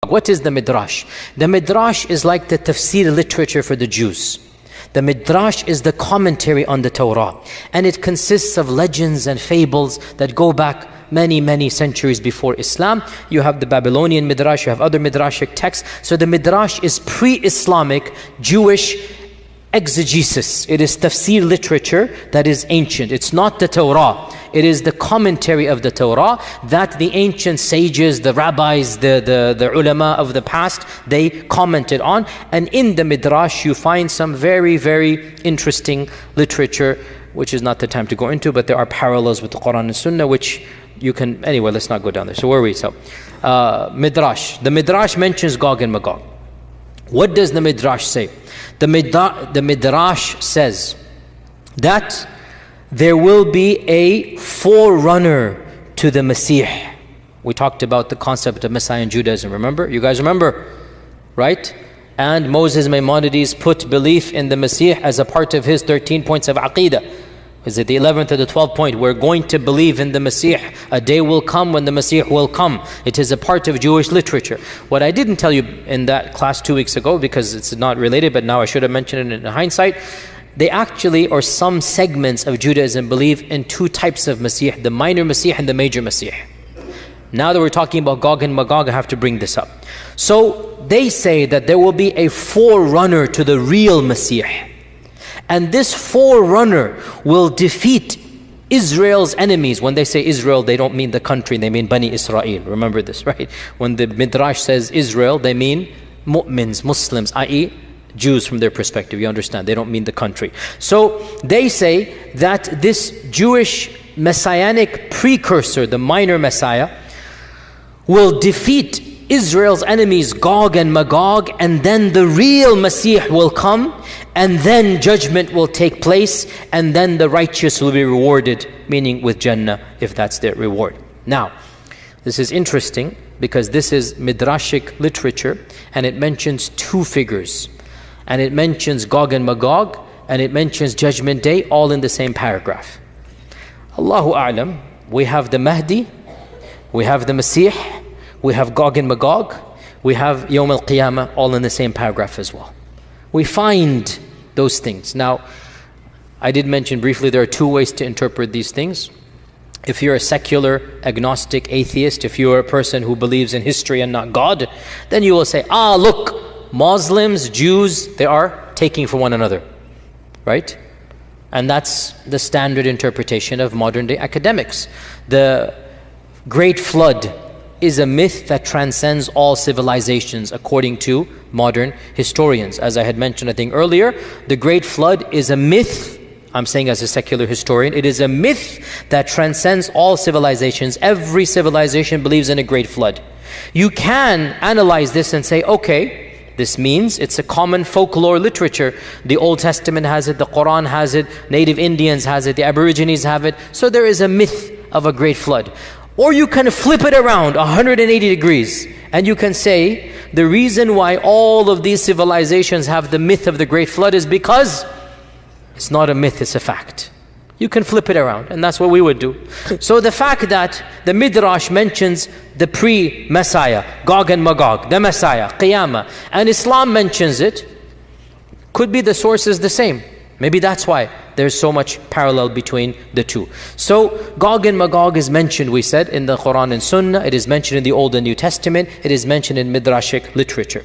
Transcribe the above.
What is the Midrash? The Midrash is like the tafsir literature for the Jews. The Midrash is the commentary on the Torah, and it consists of legends and fables that go back many centuries before Islam. You have the Babylonian Midrash, you have other Midrashic texts. So the Midrash is pre-Islamic Jewish exegesis. It is tafsir literature that is ancient. It's not the Torah. It is the commentary of the Torah that the ancient sages, the rabbis, the ulama of the past, they commented on. And in the Midrash you find some very interesting literature, which is not the time to go into, but there are parallels with the Quran and Sunnah, which you can, anyway, let's not go down there. So where are we? So, Midrash. The Midrash mentions Gog and Magog. What does the Midrash say? The Midrash says that there will be a forerunner to the Masih. We talked about the concept of Messiah in Judaism, remember? You guys remember, right? And Moses Maimonides put belief in the Masih as a part of his 13 points of Aqeedah. Is it the 11th or the 12th point? We're going to believe in the Masih. A day will come when the Masih will come. It is a part of Jewish literature. What I didn't tell you in that class 2 weeks ago, because it's not related, but now I should have mentioned it in hindsight, they actually, or some segments of Judaism, believe in two types of Masih, the minor Masih and the major Masih. Now that we're talking about Gog and Magog, I have to bring this up. So they say that there will be a forerunner to the real Masih. And this forerunner will defeat Israel's enemies. When they say Israel, they don't mean the country, they mean Bani Israel. Remember this, right? When the Midrash says Israel, they mean mu'mins, Muslims, i.e. Jews from their perspective. You understand? They don't mean the country. So they say that this Jewish messianic precursor, the minor Messiah, will defeat Israel's enemies, Gog and Magog, and then the real Masih will come, and then judgment will take place, and then the righteous will be rewarded, meaning with Jannah, if that's their reward. Now, this is interesting because this is Midrashic literature, and it mentions two figures. And it mentions Gog and Magog, and it mentions Judgment Day, all in the same paragraph. Allahu A'lam, we have the Mahdi, we have the Masih, we have Gog and Magog, we have Yawm al-Qiyamah, all in the same paragraph as well. We find those things. Now, I did mention briefly there are two ways to interpret these things. If you're a secular, agnostic, atheist, if you're a person who believes in history and not God, then you will say, look, Muslims, Jews, they are taking from one another, right? And that's the standard interpretation of modern day academics. The Great Flood is a myth that transcends all civilizations according to modern historians. As I had mentioned, I think earlier, the Great Flood is a myth. I'm saying as a secular historian, it is a myth that transcends all civilizations. Every civilization believes in a Great Flood. You can analyze this and say, okay, this means it's a common folklore literature. The Old Testament has it, the Quran has it, native Indians has it, the Aborigines have it. So there is a myth of a Great Flood. Or you can flip it around 180 degrees and you can say the reason why all of these civilizations have the myth of the Great Flood is because it's not a myth, it's a fact. You can flip it around, and that's what we would do. So the fact that the Midrash mentions the pre-Messiah, Gog and Magog, the Messiah, Qiyamah, and Islam mentions it, could be the source is the same. Maybe that's why there's so much parallel between the two. So Gog and Magog is mentioned, we said, in the Quran and Sunnah. It is mentioned in the Old and New Testament. It is mentioned in Midrashic literature.